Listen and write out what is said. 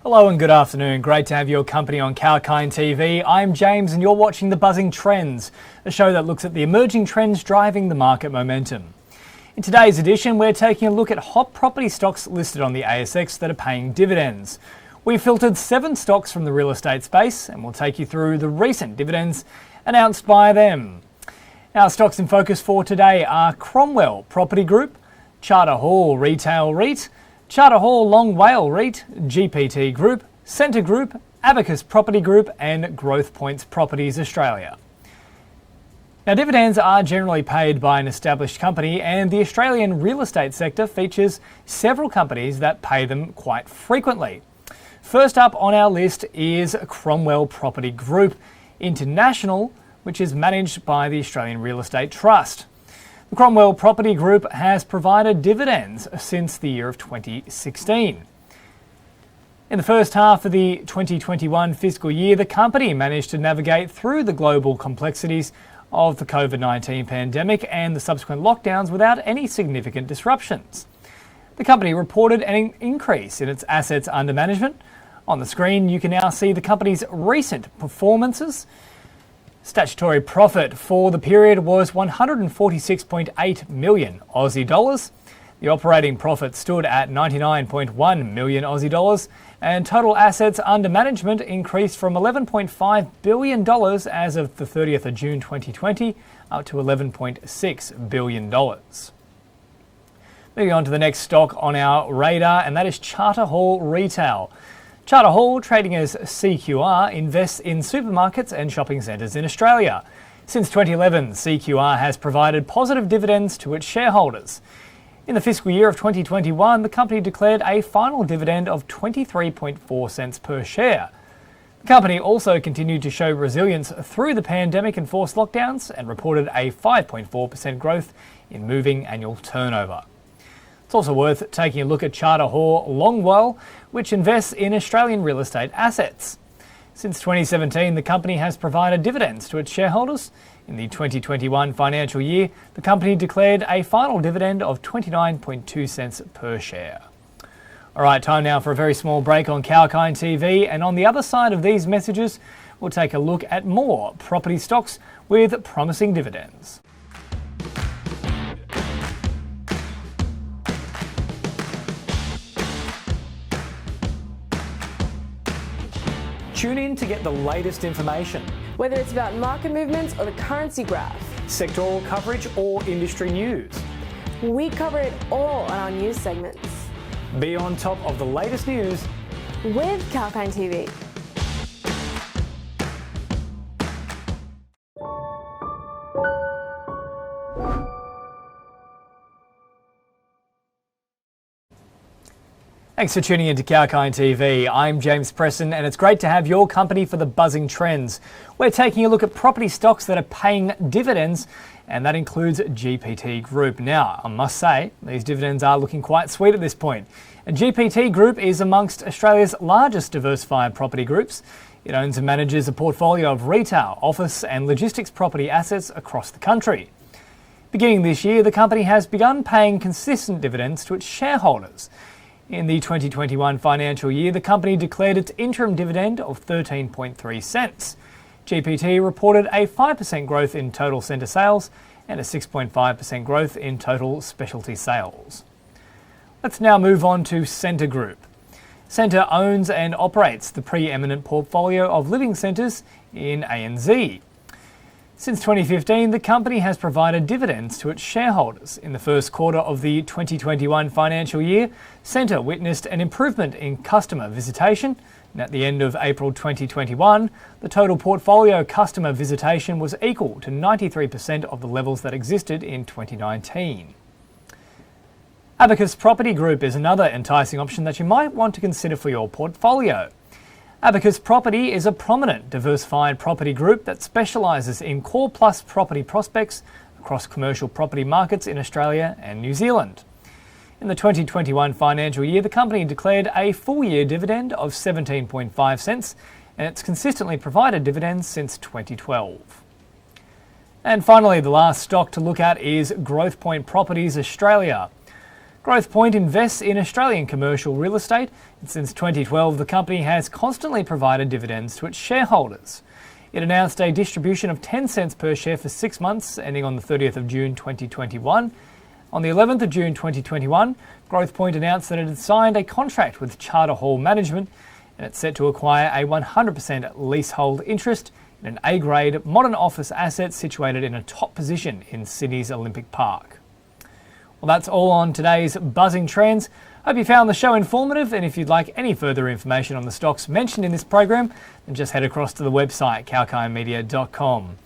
Hello and good afternoon. Great to have your company on 𝐊𝐿𝐴𝐼𝐼 TV. I'm James and you're watching The Buzzing Trends, a show that looks at the emerging trends driving the market momentum. In today's edition, we're taking a look at hot property stocks listed on the ASX that are paying dividends. We've filtered 7 stocks from the real estate space and we'll take you through the recent dividends announced by them. Our stocks in focus for today are Cromwell Property Group, Charter Hall Retail REIT, Charter Hall Long WALE REIT, GPT Group, Scentre Group, Abacus Property Group and Growth Points Properties Australia. Now, dividends are generally paid by an established company and the Australian real estate sector features several companies that pay them quite frequently. First up on our list is Cromwell Property Group International, which is managed by the Australian Real Estate Trust. The Cromwell Property Group has provided dividends since the year of 2016. In the first half of the 2021 fiscal year, the company managed to navigate through the global complexities of the COVID-19 pandemic and the subsequent lockdowns without any significant disruptions. The company reported an increase in its assets under management. On the screen, you can now see the company's recent performances. Statutory profit for the period was 146.8 million Aussie dollars. The operating profit stood at 99.1 million Aussie dollars and total assets under management increased from $11.5 billion as of the 30th of June 2020 up to $11.6 billion. Moving on to the next stock on our radar, and that is Charter Hall Retail. Charter Hall, trading as CQR, invests in supermarkets and shopping centres in Australia. Since 2011, CQR has provided positive dividends to its shareholders. In the fiscal year of 2021, the company declared a final dividend of 23.4 cents per share. The company also continued to show resilience through the pandemic enforced lockdowns and reported a 5.4% growth in moving annual turnover. It's also worth taking a look at Charter Hall Long WALE, which invests in Australian real estate assets. Since 2017, the company has provided dividends to its shareholders. In the 2021 financial year, the company declared a final dividend of 29.2 cents per share. All right, time now for a very small break on 𝐊𝐿𝐼 TV, and on the other side of these messages, we'll take a look at more property stocks with promising dividends. Tune in to get the latest information. Whether it's about market movements or the currency graph, sectoral coverage or industry news, we cover it all on our news segments. Be on top of the latest news with 𝐊𝐿𝐼 TV. Thanks for tuning in to 𝐊𝐼 TV. I'm James Preston and it's great to have your company for the Buzzing Trends. We're taking a look at property stocks that are paying dividends, and that includes GPT Group. Now, I must say, these dividends are looking quite sweet at this point. And GPT Group is amongst Australia's largest diversified property groups. It owns and manages a portfolio of retail, office and logistics property assets across the country. Beginning this year, the company has begun paying consistent dividends to its shareholders. In the 2021 financial year, the company declared its interim dividend of 13.3 cents. GPT reported a 5% growth in total centre sales and a 6.5% growth in total specialty sales. Let's now move on to Scentre Group. Scentre owns and operates the preeminent portfolio of living centres in ANZ. Since 2015, the company has provided dividends to its shareholders. In the first quarter of the 2021 financial year, Scentre witnessed an improvement in customer visitation, and at the end of April 2021, the total portfolio customer visitation was equal to 93% of the levels that existed in 2019. Abacus Property Group is another enticing option that you might want to consider for your portfolio. Abacus Property is a prominent diversified property group that specialises in core plus property prospects across commercial property markets in Australia and New Zealand. In the 2021 financial year, the company declared a full-year dividend of 17.5 cents, and it's consistently provided dividends since 2012. And finally, the last stock to look at is Growth Point Properties Australia. Growthpoint invests in Australian commercial real estate, and since 2012 the company has constantly provided dividends to its shareholders. It announced a distribution of 10 cents per share for 6 months, ending on the 30th of June 2021. On the 11th of June 2021, Growthpoint announced that it had signed a contract with Charter Hall Management, and it's set to acquire a 100% leasehold interest in an A-grade modern office asset situated in a top position in Sydney's Olympic Park. Well, that's all on today's Buzzing Trends. Hope you found the show informative, and if you'd like any further information on the stocks mentioned in this program, then just head across to the website 𝐊𝐶𝐼media.com.